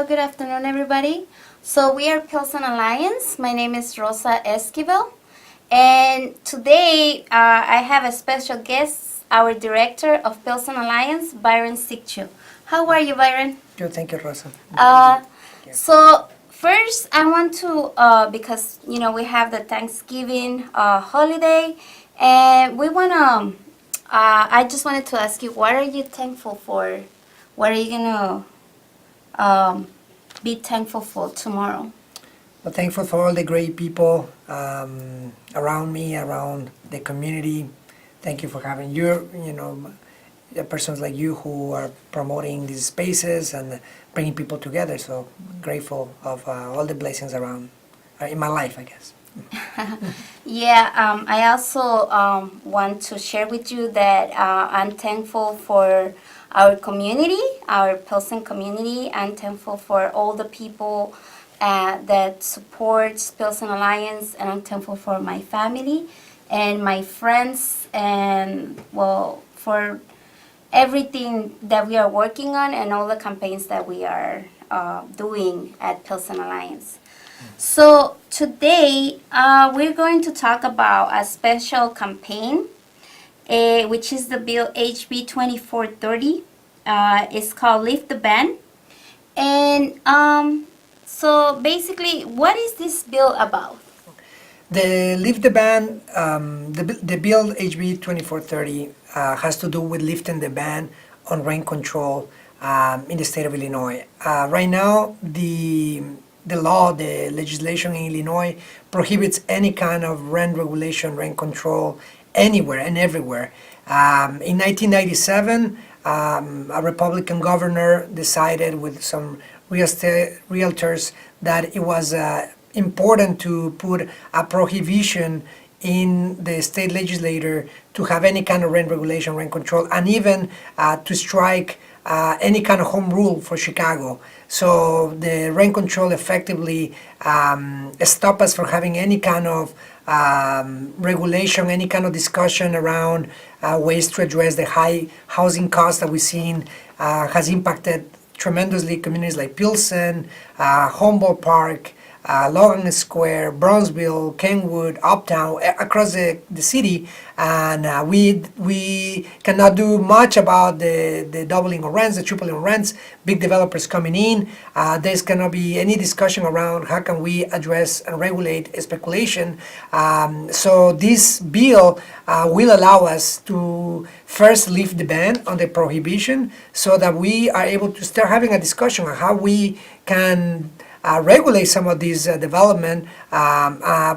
good afternoon, everybody. So we are Pilsen Alliance. My name is Rosa Esquivel, and today I have a special guest, our director of Pilsen Alliance, Byron Sikchu. How are you, Byron? Good, thank you, Rosa. So first, I want to because we have the Thanksgiving holiday, and we wanna. I just wanted to ask you, what are you thankful for? What are you gonna be thankful for tomorrow? Well, thankful for all the great people around me, around the community. Thank you for having the persons like you who are promoting these spaces and bringing people together. So grateful of all the blessings around in my life, I guess. Yeah, I also want to share with you that I'm thankful for our community, our Pilsen community. I'm thankful for all the people that supports Pilsen Alliance, and I'm thankful for my family and my friends, and well, for everything that we are working on and all the campaigns that we are doing at Pilsen Alliance. So today we're going to talk about a special campaign, which is the bill HB 2430. It's called Lift the Ban. And so basically, what is this bill about? The Lift the Ban, the bill HB 2430 has to do with lifting the ban on rent control in the state of Illinois. Right now, the law, the legislation in Illinois prohibits any kind of rent regulation, rent control anywhere and everywhere. In 1997, a Republican governor decided with some real estate realtors that it was important to put a prohibition in the state legislature to have any kind of rent regulation, rent control, and even to strike any kind of home rule for Chicago. So the rent control effectively stop us from having any kind of regulation, any kind of discussion around ways to address the high housing costs that we've seen has impacted tremendously communities like Pilsen, Humboldt Park, Logan Square, Bronzeville, Kenwood, Uptown, across the city, and we cannot do much about the doubling of rents, the tripling of rents, big developers coming in. There's cannot be any discussion around how can we address and regulate speculation. So this bill will allow us to first lift the ban on the prohibition so that we are able to start having a discussion on how we can regulate some of these development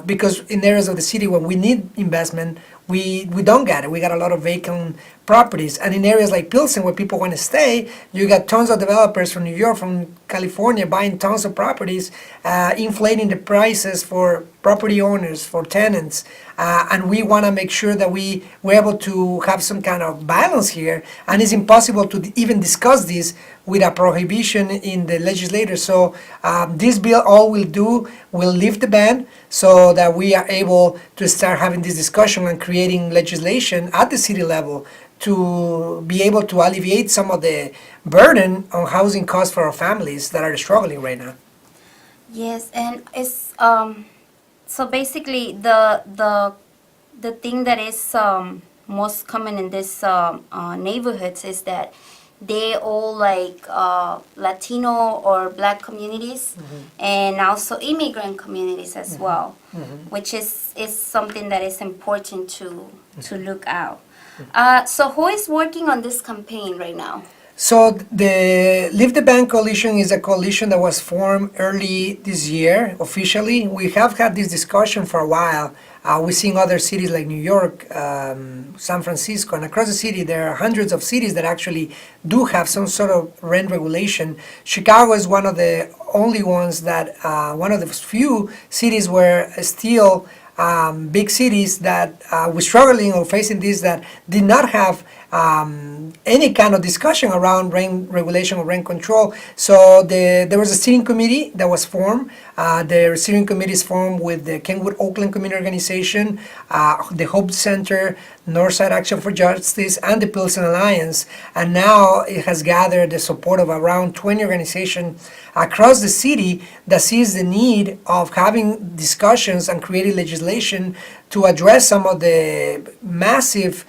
because in areas of the city where we need investment, we don't get it. We got a lot of vacant properties, and in areas like Pilsen where people want to stay, you got tons of developers from New York, from California buying tons of properties, inflating the prices for property owners, for tenants, and we want to make sure that we're able to have some kind of balance here, and it's impossible to even discuss this with a prohibition in the legislature. So this bill all will do will lift the ban so that we are able to start having this discussion and creating legislation at the city level to be able to alleviate some of the burden on housing costs for our families that are struggling right now. Yes, and it's so basically the thing that is most common in this neighborhoods is that they all like Latino or Black communities, and also immigrant communities as well, which is something that is important to look out. So who is working on this campaign right now? So the Lift the Ban Coalition is a coalition that was formed early this year officially. We have had this discussion for a while. We're seeing other cities like New York, San Francisco, and across the city there are hundreds of cities that actually do have some sort of rent regulation. Chicago is one of the only ones that, one of the few cities where still big cities that were struggling or facing this that did not have any kind of discussion around rent regulation or rent control. So there was a steering committee that was formed The steering committee is formed with the Kenwood Oakland Community Organization, the Hope Center, Northside Action for Justice, and the Pilsen Alliance. And now it has gathered the support of around 20 organizations across the city that sees the need of having discussions and creating legislation to address some of the massive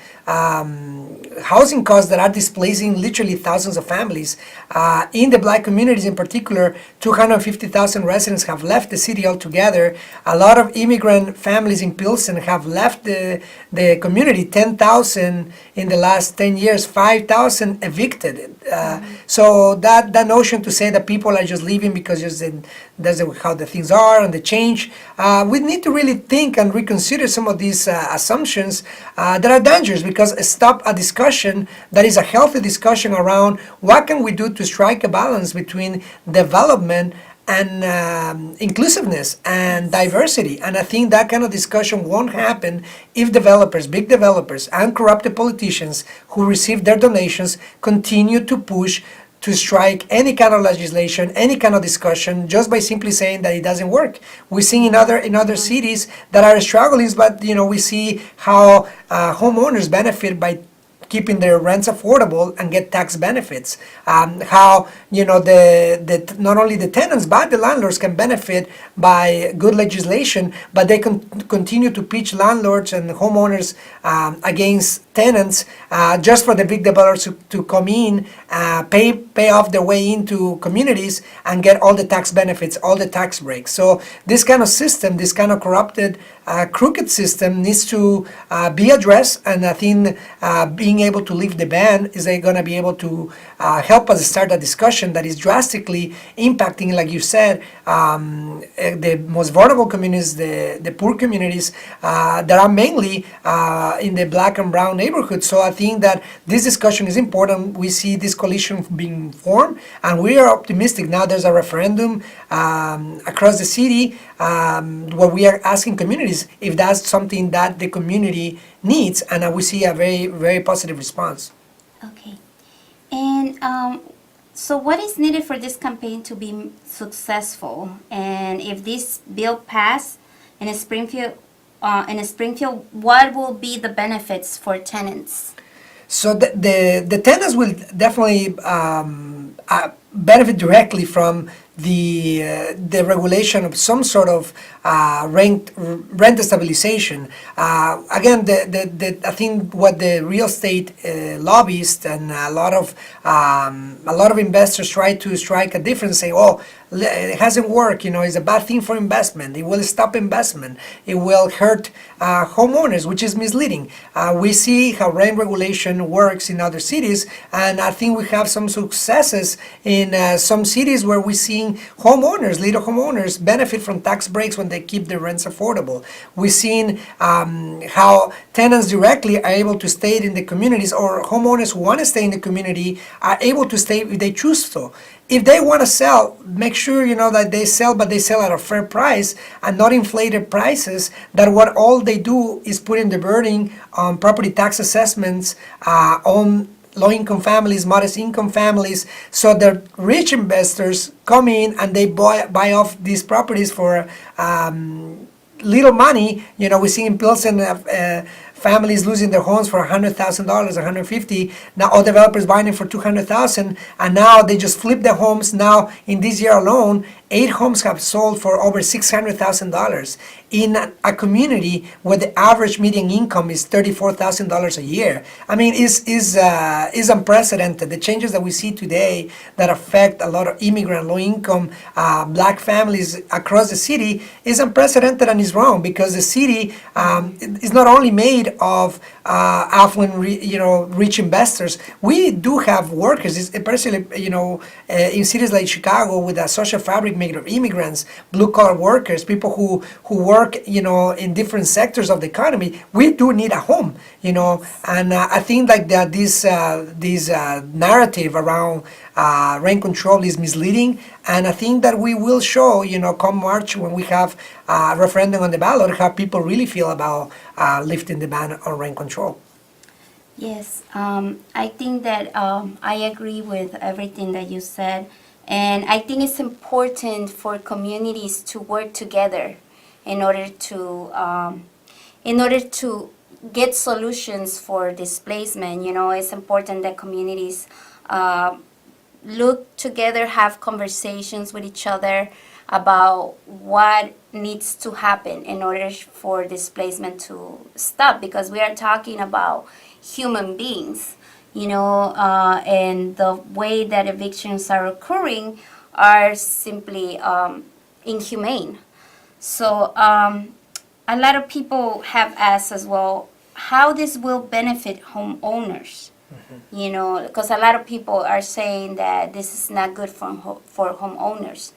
housing costs that are displacing literally thousands of families. In the Black communities in particular, 250,000 residents have left the city altogether. A lot of immigrant families in Pilsen have left the community, 10,000 in the last 10 years, 5,000 evicted. So that notion to say that people are just leaving because that's how the things are and the change, we need to really think and reconsider some of these assumptions that are dangerous, because stop a discussion that is a healthy discussion around what can we do to strike a balance between development and inclusiveness and diversity. And I think that kind of discussion won't happen if developers, big developers, and corrupted politicians who receive their donations continue to push to strike any kind of legislation, any kind of discussion, just by simply saying that it doesn't work. We see in other cities that are struggling, but we see how homeowners benefit by keeping their rents affordable and get tax benefits. How the not only the tenants but the landlords can benefit by good legislation, but they can continue to pitch landlords and homeowners against tenants just for the big developers to come in, pay off their way into communities and get all the tax benefits, all the tax breaks. So this kind of system, this kind of corrupted, crooked system needs to be addressed, and I think being able to lift the ban is going to be able to help us start a discussion that is drastically impacting, like you said, the most vulnerable communities, the poor communities that are mainly in the Black and brown neighborhoods. So I think that this discussion is important. We see this coalition being formed, and we are optimistic. Now there's a referendum across the city where we are asking communities if that's something that the community needs, and we see a very, very positive response. Okay. And so what is needed for this campaign to be successful? And if this bill passed in Springfield, what will be the benefits for tenants? So the tenants will definitely benefit directly from the regulation of some sort of rent stabilization. Again, I think what the real estate lobbyists and a lot of investors try to strike a difference, say, oh, it hasn't worked, it's a bad thing for investment, it will stop investment, it will hurt homeowners, which is misleading. We see how rent regulation works in other cities, and I think we have some successes in some cities where we're seeing little homeowners benefit from tax breaks when they keep their rents affordable. We've seen how tenants directly are able to stay in the communities, or homeowners who want to stay in the community are able to stay if they choose so. If they want to sell, make sure that they sell, but they sell at a fair price and not inflated prices, that what all they do is put in the burden on property tax assessments on low-income families, modest income families, so the rich investors come in and they buy off these properties for little money. We see in Pilsen families losing their homes for $100,000, $150,000. Now all developers buying it for $200,000, and now they just flip the homes. Now in this year alone, 8 homes have sold for over $600,000 in a community where the average median income is $34,000 a year. I mean, is unprecedented. The changes that we see today that affect a lot of immigrant, low-income Black families across the city is unprecedented and is wrong, because the city is not only made of affluent, rich investors. We do have workers, especially in cities like Chicago, with a social fabric made of immigrants, blue-collar workers, people who work in different sectors of the economy. We do need a home, and I think like that this narrative around rent control is misleading, and I think that we will show, come March, when we have a referendum on the ballot, how people really feel about lifting the ban on rent control. Yes, I think that I agree with everything that you said, And I think it's important for communities to work together in order to get solutions for displacement. You know, it's important that communities look together, have conversations with each other about what needs to happen in order for displacement to stop, because we are talking about human beings, you know, and the way that evictions are occurring are simply inhumane. So a lot of people have asked as well how this will benefit homeowners. You know, because a lot of people are saying that this is not good for homeowners.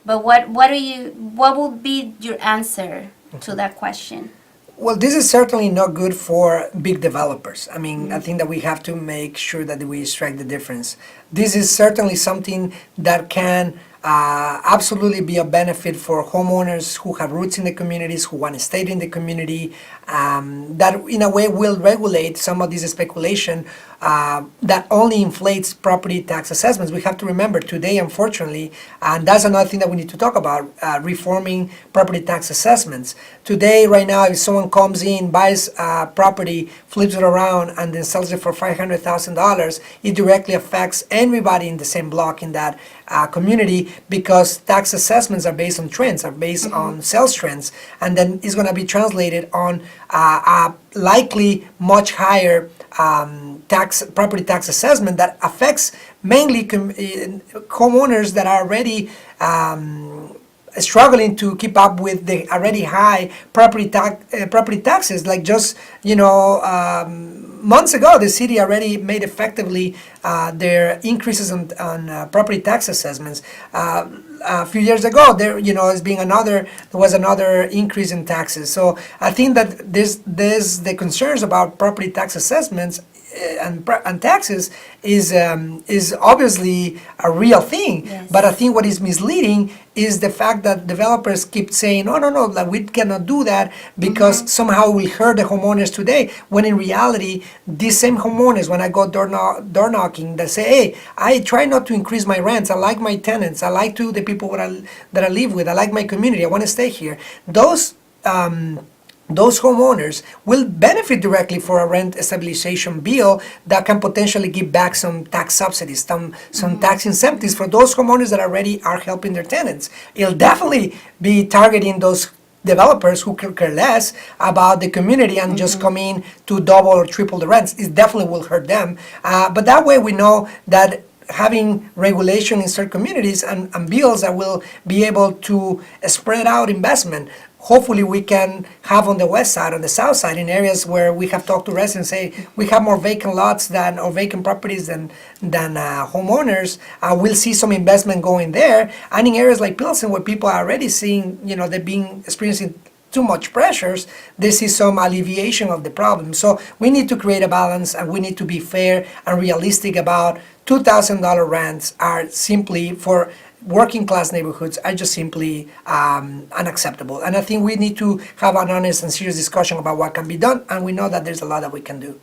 But what would be your answer to that question? Well, this is certainly not good for big developers. I mean, I think that we have to make sure that we strike the difference. This is certainly something that can absolutely be a benefit for homeowners who have roots in the communities, who want to stay in the community, that in a way will regulate some of this speculation that only inflates property tax assessments. We have to remember today, unfortunately, and that's another thing that we need to talk about, reforming property tax assessments. Today, right now, if someone comes in, buys property, flips it around, and then sells it for $500,000, it directly affects everybody in the same block in that community, because tax assessments are based on trends, are based on sales trends, and then it's going to be translated on a likely much higher property tax assessment that affects mainly homeowners that are already struggling to keep up with the already high property taxes. Like just months ago, the city already made effectively their increases on property tax assessments. A few years ago, there was another increase in taxes. So I think that there's the concerns about property tax assessments and taxes is obviously a real thing. Yes. But I think what is misleading is the fact that developers keep saying, no, like we cannot do that because somehow we hurt the homeowners today. When in reality, these same homeowners, when I go door knocking, they say, hey, I try not to increase my rents. I like my tenants. I like the people that I live with. I like my community. I want to stay here. Those homeowners will benefit directly for a rent stabilization bill that can potentially give back some tax subsidies, some tax incentives for those homeowners that already are helping their tenants. It'll definitely be targeting those developers who care less about the community and just come in to double or triple the rents. It definitely will hurt them. But that way we know that having regulation in certain communities and bills that will be able to spread out investment. Hopefully we can have on the west side, on the south side, in areas where we have talked to residents, say we have more vacant lots or vacant properties than homeowners. We'll see some investment going there. And in areas like Pilsen, where people are already seeing, they've been experiencing too much pressures, they see some alleviation of the problem. So we need to create a balance, and we need to be fair and realistic about $2,000 rents are simply for working class neighborhoods are just simply unacceptable. And I think we need to have an honest and serious discussion about what can be done, and we know that there's a lot that we can do.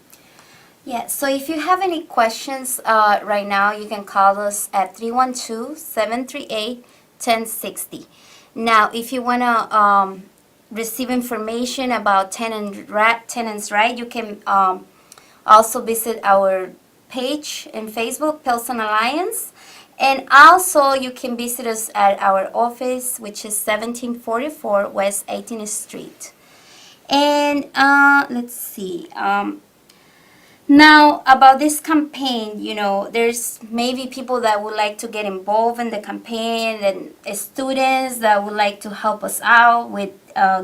Yeah, so if you have any questions right now, you can call us at 312-738-1060. Now, if you want to receive information about tenants' right, you can also visit our page in Facebook, Pilsen Alliance. And also, you can visit us at our office, which is 1744 West 18th Street. And let's see. Now, about this campaign, there's maybe people that would like to get involved in the campaign, and students that would like to help us out with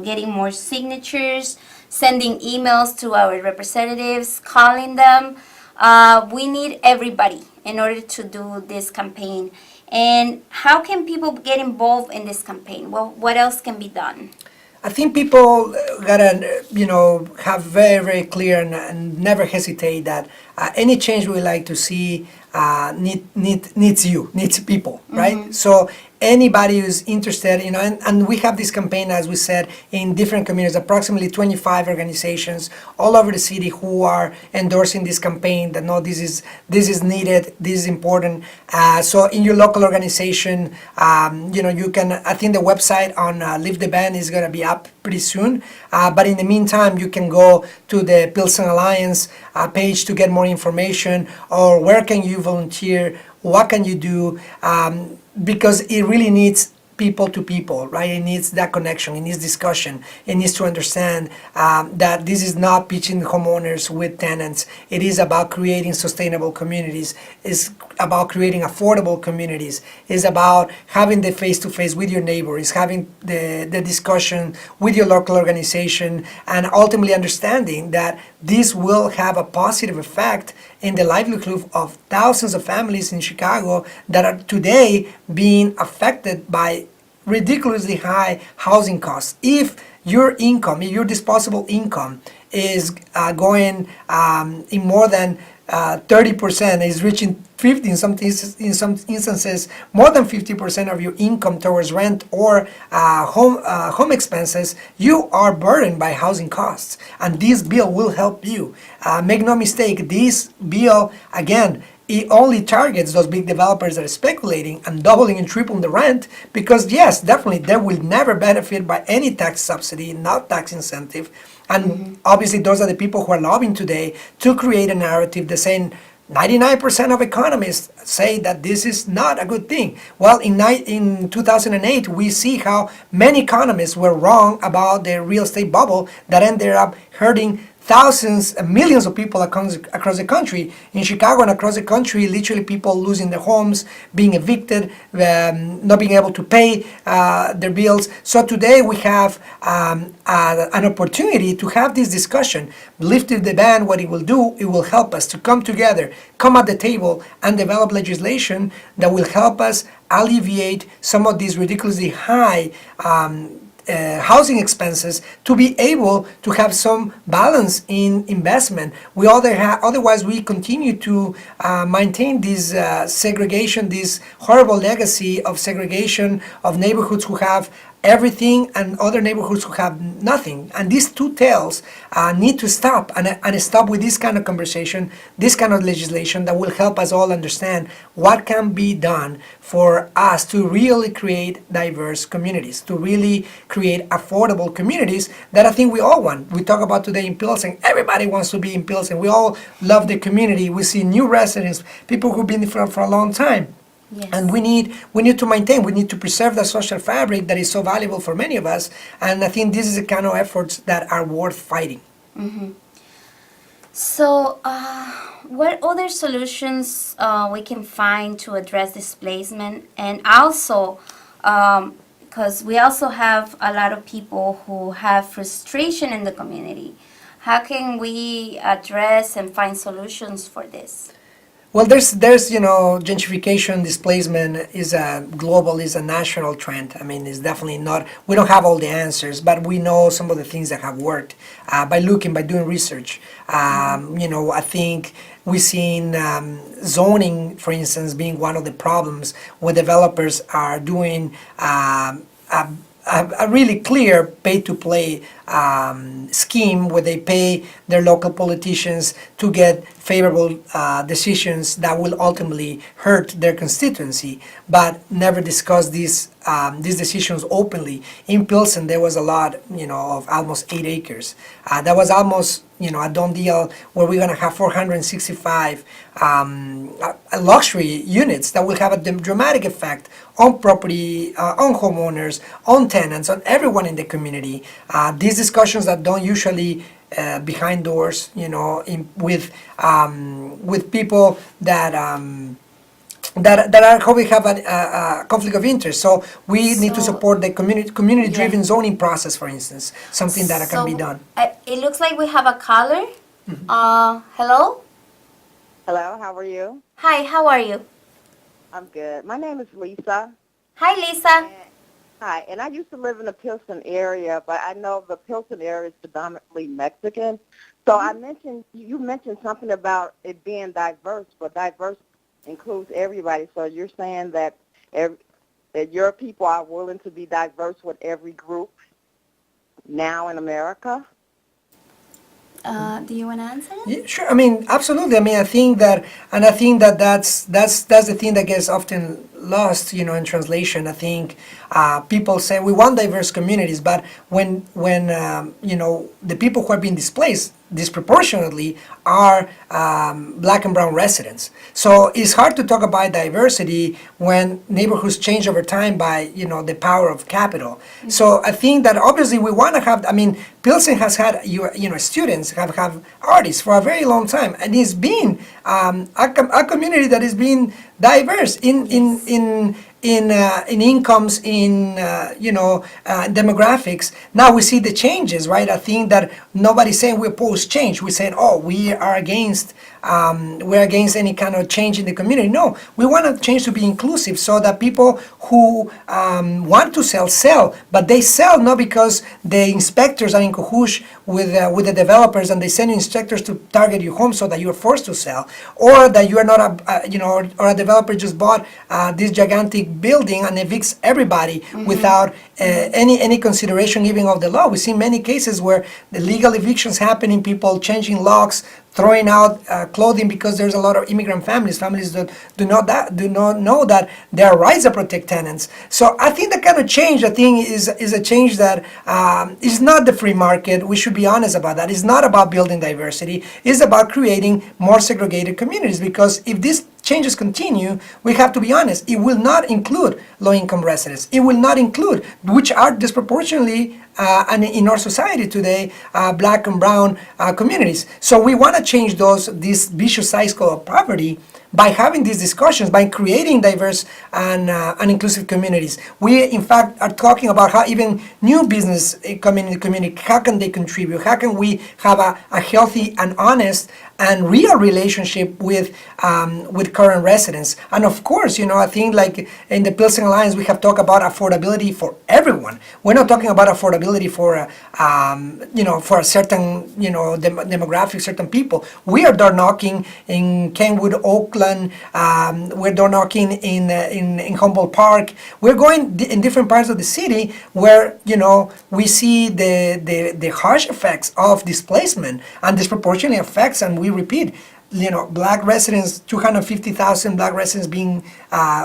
getting more signatures, sending emails to our representatives, calling them. We need everybody in order to do this campaign. And how can people get involved in this campaign? Well, what else can be done? I think people gotta, have very, very clear and never hesitate that any change we like to see needs people, right? So anybody who's interested, and we have this campaign, as we said, in different communities, approximately 25 organizations all over the city who are endorsing this campaign, that no, this is needed, this is important. So in your local organization, you can, I think the website on Lift the Ban is going to be up pretty soon. But in the meantime, you can go to the Pilsen Alliance page to get more information, or where can you volunteer, what can you do, because it really needs people to people, right? It needs that connection, it needs discussion, it needs to understand that this is not pitching homeowners with tenants. It is about creating sustainable communities. It's about creating affordable communities. It's about having the face-to-face with your neighbor. It's having the discussion with your local organization, and ultimately understanding that this will have a positive effect in the livelihood of thousands of families in Chicago that are today being affected by ridiculously high housing costs. If your income, if your disposable income is going in more than 30%, is reaching 50 in some instances, more than 50% of your income towards rent or home expenses, you are burdened by housing costs, and this bill will help you. Make no mistake, this bill, again, it only targets those big developers that are speculating and doubling and tripling the rent, because yes, definitely they will never benefit by any tax subsidy, not tax incentive. And obviously those are the people who are lobbying today to create a narrative that's saying 99% of economists say that this is not a good thing. Well, in 2008, we see how many economists were wrong about the real estate bubble that ended up hurting thousands, millions of people across the country. In Chicago and across the country, literally people losing their homes, being evicted, not being able to pay their bills. So today we have an opportunity to have this discussion. Lifting the ban, what it will do, it will help us to come together, come at the table, and develop legislation that will help us alleviate some of these ridiculously high housing expenses, to be able to have some balance in investment. Otherwise we continue to maintain this segregation, this horrible legacy of segregation of neighborhoods who have everything and other neighborhoods who have nothing. And these two tales need to stop, and stop with this kind of conversation, this kind of legislation that will help us all understand what can be done for us to really create diverse communities, to really create affordable communities that I think we all want. We talk about today in Pilsen, everybody wants to be in Pilsen. We all love the community. We see new residents, people who've been there for a long time. Yes. And we need to maintain, we need to preserve the social fabric that is so valuable for many of us. And I think this is the kind of efforts that are worth fighting. So, what other solutions we can find to address displacement? And also, because we also have a lot of people who have frustration in the community. How can we address and find solutions for this? Well, there's gentrification, displacement is a global, is a national trend. I mean, it's definitely not, we don't have all the answers, but we know some of the things that have worked by doing research. I think we've seen zoning, for instance, being one of the problems where developers are doing a really clear pay-to-play scheme where they pay their local politicians to get favorable decisions that will ultimately hurt their constituency, but never discuss these decisions openly. In Pilsen, there was a lot, of almost 8 acres. That was almost, a done deal where we're going to have 465 luxury units that will have a dramatic effect on property, on homeowners, on tenants, on everyone in the community. These discussions that don't usually behind doors, with people that are probably have a conflict of interest. So we need to support the community-driven zoning process, for instance, something that can be done. It looks like we have a caller. Hello? Hello, how are you? Hi, how are you? I'm good. My name is Lisa. Hi, Lisa. Hi, and I used to live in the Pilsen area, but I know the Pilsen area is predominantly Mexican. So you mentioned something about it being diverse, but diverse includes everybody. So you're saying that that your people are willing to be diverse with every group now in America? Do you want to answer it? Yeah, sure. I mean, absolutely. I mean, I think that, and I think that that's the thing that gets often lost, in translation. I think people say we want diverse communities, but when the people who are being displaced disproportionately are black and brown residents. So it's hard to talk about diversity when neighborhoods change over time by the power of capital. So I think that obviously we want to have. I mean, Pilsen has had students have artists for a very long time, and it's been a community that is being diverse in incomes, in demographics. Now we see the changes, right? I think that nobody's saying we oppose change. We're saying, oh, we are against we're against any kind of change in the community. No, we want the change to be inclusive so that people who want to sell, but they sell not because the inspectors are in cahoots with the developers and they send inspectors to target your home so that you're forced to sell, or that you are not or a developer just bought this gigantic building and evicts everybody without any consideration even of the law. We see many cases where the legal evictions happening, people changing locks, throwing out clothing because there's a lot of immigrant families that do not know that their rights to protect tenants. So I think that kind of change, I think, is a change that is not the free market. We should be honest about that. It's not about building diversity. It's about creating more segregated communities, because if these changes continue, we have to be honest, it will not include low-income residents. It will not include, which are disproportionately and in our society today, black and brown communities. So we want to change this vicious cycle of poverty by having these discussions, by creating diverse and inclusive communities. We, in fact, are talking about how even new business coming in the community, how can they contribute? How can we have a healthy and honest and real relationship with current residents? And of course, I think like in the Pilsen Alliance, we have talked about affordability for everyone. We're not talking about affordability for for a certain demographic, certain people. We are door knocking in Kenwood, Oakland. We're door knocking in Humboldt Park. We're going in different parts of the city where we see the harsh effects of displacement and disproportionately affects, and we repeat, black residents, 250,000 black residents being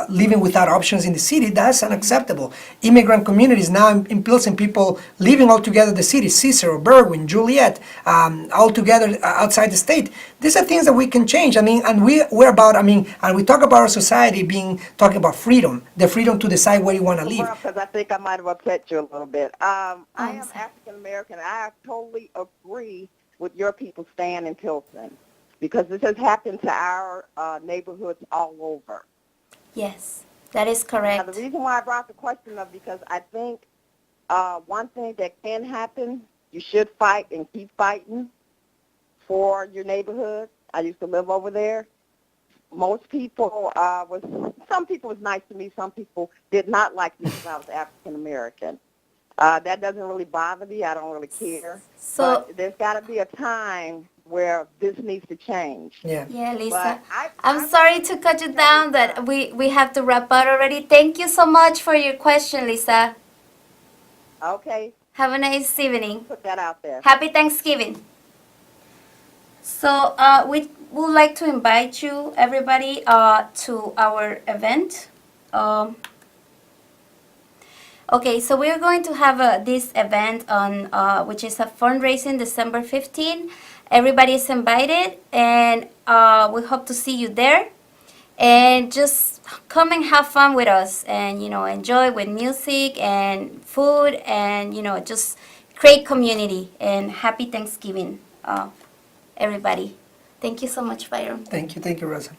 living without options in the city. That's unacceptable. Immigrant communities now in Pilsen, people living all together the city, Cicero, Berwyn, Juliet, all together outside the state. These are things that we can change. I mean, and we're about. I mean, and we talk about our society talking about freedom, the freedom to decide where you want to live. Because I think I might have upset you a little bit. I am African American. I totally agree with your people staying in Pilsen, because this has happened to our neighborhoods all over. Yes, that is correct. Now, the reason why I brought the question up, because I think one thing that can happen, you should fight and keep fighting for your neighborhood. I used to live over there. Most people some people was nice to me. Some people did not like me because I was African American. That doesn't really bother me. I don't really care. So but there's got to be a time where this needs to change. yeah, Lisa. But I'm sorry to cut you down, but we have to wrap up already. Thank you so much for your question, Lisa. Okay. Have a nice evening. Put that out there. Happy Thanksgiving. So we would like to invite you, everybody, to our event. Okay, so we're going to have this event on, which is a fundraising December 15. Everybody is invited, and we hope to see you there. And just come and have fun with us, and enjoy with music and food, and just create community. And happy Thanksgiving, everybody. Thank you so much, Byron. Thank you, Rosa.